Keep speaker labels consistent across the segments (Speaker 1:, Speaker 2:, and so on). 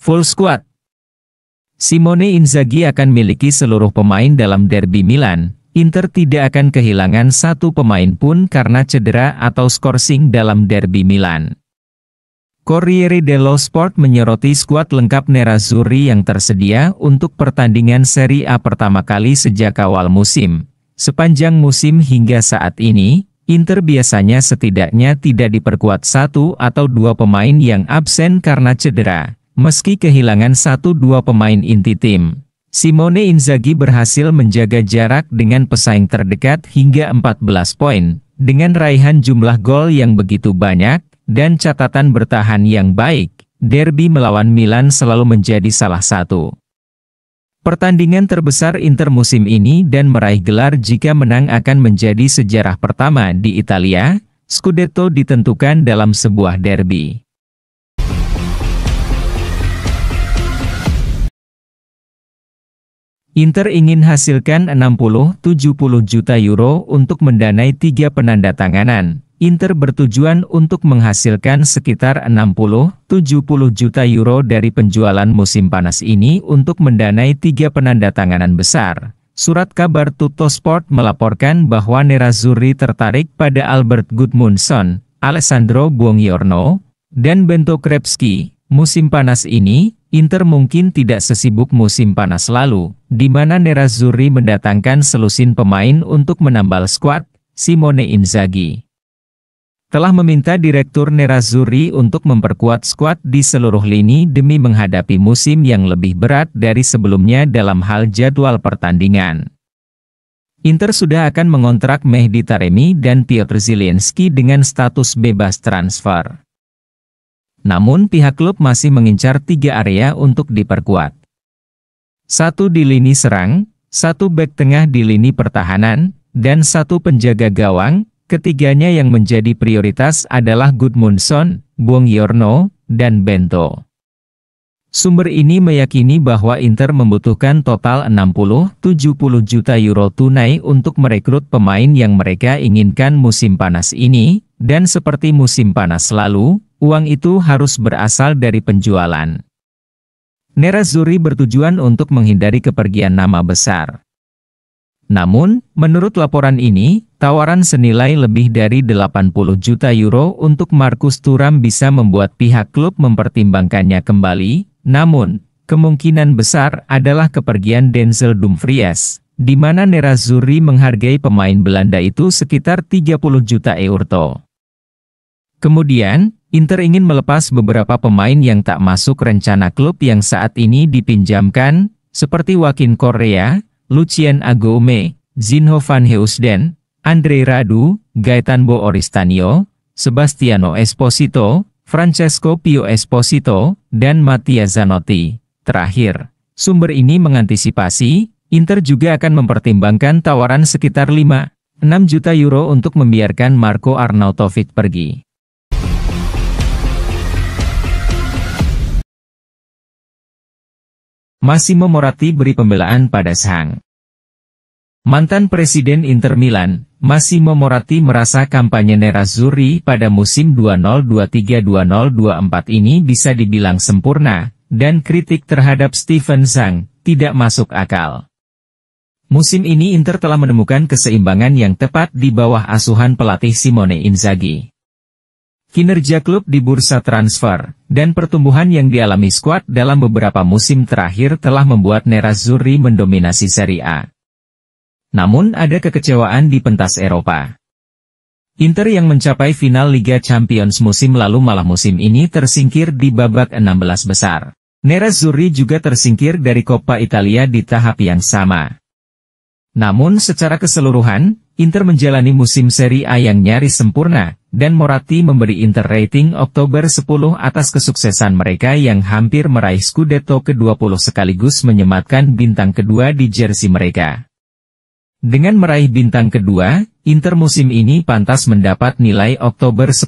Speaker 1: Full squad. Simone Inzaghi akan miliki seluruh pemain dalam derby Milan. Inter tidak akan kehilangan satu pemain pun karena cedera atau skorsing dalam derby Milan. Corriere dello Sport menyoroti skuad lengkap Nerazzurri yang tersedia untuk pertandingan Serie A pertama kali sejak awal musim. Sepanjang musim hingga saat ini, Inter biasanya setidaknya tidak diperkuat satu atau dua pemain yang absen karena cedera, meski kehilangan satu dua pemain inti tim. Simone Inzaghi berhasil menjaga jarak dengan pesaing terdekat hingga 14 poin, dengan raihan jumlah gol yang begitu banyak, dan catatan bertahan yang baik. Derby melawan Milan selalu menjadi salah satu pertandingan terbesar Inter musim ini dan meraih gelar jika menang akan menjadi sejarah pertama di Italia. Scudetto ditentukan dalam sebuah derby. Inter ingin hasilkan 60-70 juta euro untuk mendanai 3 penandatanganan. Inter bertujuan untuk menghasilkan sekitar 60-70 juta euro dari penjualan musim panas ini untuk mendanai 3 penandatanganan besar. Surat kabar Tuttosport melaporkan bahwa Nerazzurri tertarik pada Albert Gudmundsson, Alessandro Buongiorno, dan Bento Krepski. Musim panas ini, Inter mungkin tidak sesibuk musim panas lalu, di mana Nerazzurri mendatangkan selusin pemain untuk menambal skuad. Simone Inzaghi telah meminta direktur Nerazzurri untuk memperkuat skuad di seluruh lini demi menghadapi musim yang lebih berat dari sebelumnya dalam hal jadwal pertandingan. Inter sudah akan mengontrak Mehdi Taremi dan Piotr Zielinski dengan status bebas transfer. Namun pihak klub masih mengincar 3 area untuk diperkuat. 1 di lini serang, 1 bek tengah di lini pertahanan, dan 1 penjaga gawang. Ketiganya yang menjadi prioritas adalah Gudmundsson, Buongiorno, dan Bento. Sumber ini meyakini bahwa Inter membutuhkan total 60-70 juta euro tunai untuk merekrut pemain yang mereka inginkan musim panas ini, dan seperti musim panas lalu, uang itu harus berasal dari penjualan. Nerazzurri bertujuan untuk menghindari kepergian nama besar. Namun, menurut laporan ini, tawaran senilai lebih dari 80 juta euro untuk Marcus Thuram bisa membuat pihak klub mempertimbangkannya kembali. Namun, kemungkinan besar adalah kepergian Denzel Dumfries, di mana Nerazzurri menghargai pemain Belanda itu sekitar 30 juta euro. Kemudian, Inter ingin melepas beberapa pemain yang tak masuk rencana klub yang saat ini dipinjamkan, seperti Joaquin Correa, Lucien Agoume, Zinho van Heusden, Andre Radu, Gaetan Bo Oristanio, Sebastiano Esposito, Francesco Pio Esposito, dan Mattia Zanotti. Terakhir, sumber ini mengantisipasi, Inter juga akan mempertimbangkan tawaran sekitar 5-6 juta euro untuk membiarkan Marko Arnautovic pergi. Massimo Moratti beri pembelaan pada sang mantan presiden Inter Milan. Massimo Moratti merasa kampanye Nerazzurri pada musim 2023-2024 ini bisa dibilang sempurna, dan kritik terhadap Steven Zhang tidak masuk akal. Musim ini Inter telah menemukan keseimbangan yang tepat di bawah asuhan pelatih Simone Inzaghi. Kinerja klub di bursa transfer, dan pertumbuhan yang dialami skuad dalam beberapa musim terakhir telah membuat Nerazzurri mendominasi Serie A. Namun ada kekecewaan di pentas Eropa. Inter yang mencapai final Liga Champions musim lalu malah musim ini tersingkir di babak 16 besar. Nerazzurri juga tersingkir dari Coppa Italia di tahap yang sama. Namun secara keseluruhan, Inter menjalani musim Serie A yang nyaris sempurna, dan Moratti memberi Inter rating Oktober 10 atas kesuksesan mereka yang hampir meraih Scudetto ke-20 sekaligus menyematkan bintang kedua di jersey mereka. Dengan meraih bintang kedua, Inter musim ini pantas mendapat nilai Oktober 10,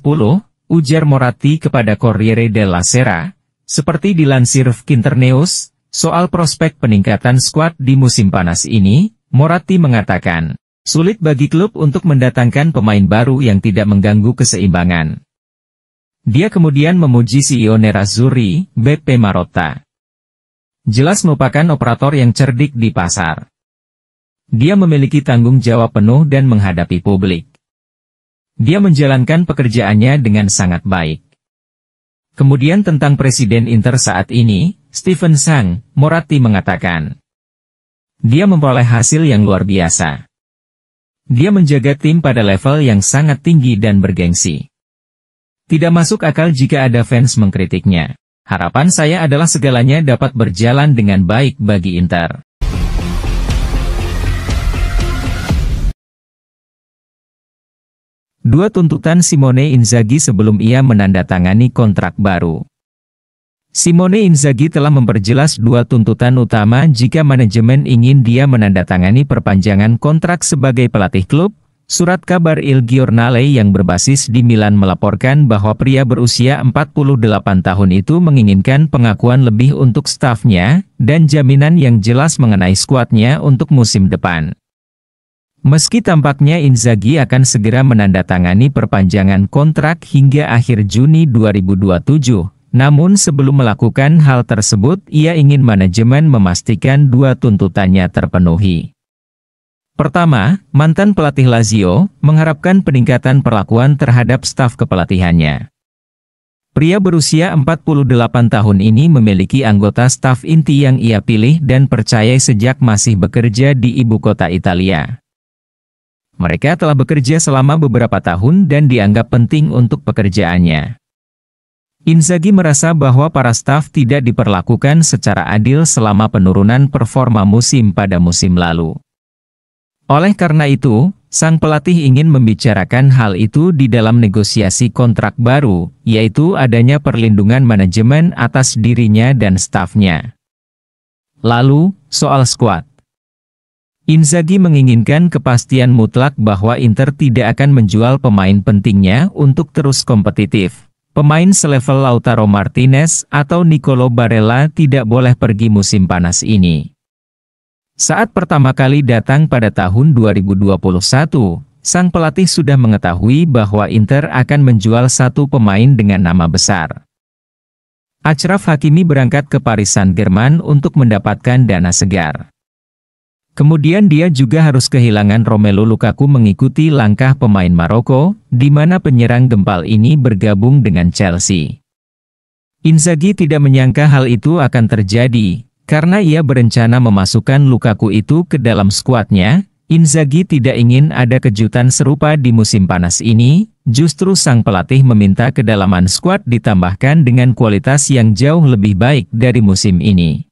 Speaker 1: ujar Moratti kepada Corriere della Sera. Seperti dilansir Internews, soal prospek peningkatan skuad di musim panas ini, Moratti mengatakan, sulit bagi klub untuk mendatangkan pemain baru yang tidak mengganggu keseimbangan. Dia kemudian memuji CEO Nerazzurri, Beppe Marotta. Jelas merupakan operator yang cerdik di pasar. Dia memiliki tanggung jawab penuh dan menghadapi publik. Dia menjalankan pekerjaannya dengan sangat baik. Kemudian tentang Presiden Inter saat ini, Steven Sang, Moratti mengatakan, dia memperoleh hasil yang luar biasa. Dia menjaga tim pada level yang sangat tinggi dan bergengsi. Tidak masuk akal jika ada fans mengkritiknya. Harapan saya adalah segalanya dapat berjalan dengan baik bagi Inter. Dua tuntutan Simone Inzaghi sebelum ia menandatangani kontrak baru. Simone Inzaghi telah memperjelas dua tuntutan utama jika manajemen ingin dia menandatangani perpanjangan kontrak sebagai pelatih klub. Surat kabar Il Giornale yang berbasis di Milan melaporkan bahwa pria berusia 48 tahun itu menginginkan pengakuan lebih untuk stafnya, dan jaminan yang jelas mengenai skuadnya untuk musim depan. Meski tampaknya Inzaghi akan segera menandatangani perpanjangan kontrak hingga akhir Juni 2027, namun sebelum melakukan hal tersebut ia ingin manajemen memastikan dua tuntutannya terpenuhi. Pertama, mantan pelatih Lazio mengharapkan peningkatan perlakuan terhadap staf kepelatihannya. Pria berusia 48 tahun ini memiliki anggota staf inti yang ia pilih dan percaya sejak masih bekerja di ibu kota Italia. Mereka telah bekerja selama beberapa tahun dan dianggap penting untuk pekerjaannya. Inzaghi merasa bahwa para staf tidak diperlakukan secara adil selama penurunan performa musim pada musim lalu. Oleh karena itu, sang pelatih ingin membicarakan hal itu di dalam negosiasi kontrak baru, yaitu adanya perlindungan manajemen atas dirinya dan stafnya. Lalu, soal skuad. Inzaghi menginginkan kepastian mutlak bahwa Inter tidak akan menjual pemain pentingnya untuk terus kompetitif. Pemain selevel Lautaro Martinez atau Nicolo Barella tidak boleh pergi musim panas ini. Saat pertama kali datang pada tahun 2021, sang pelatih sudah mengetahui bahwa Inter akan menjual satu pemain dengan nama besar. Achraf Hakimi berangkat ke Paris Saint-Germain untuk mendapatkan dana segar. Kemudian dia juga harus kehilangan Romelu Lukaku mengikuti langkah pemain Maroko, di mana penyerang gempal ini bergabung dengan Chelsea. Inzaghi tidak menyangka hal itu akan terjadi, karena ia berencana memasukkan Lukaku itu ke dalam skuadnya. Inzaghi tidak ingin ada kejutan serupa di musim panas ini, justru sang pelatih meminta kedalaman skuad ditambahkan dengan kualitas yang jauh lebih baik dari musim ini.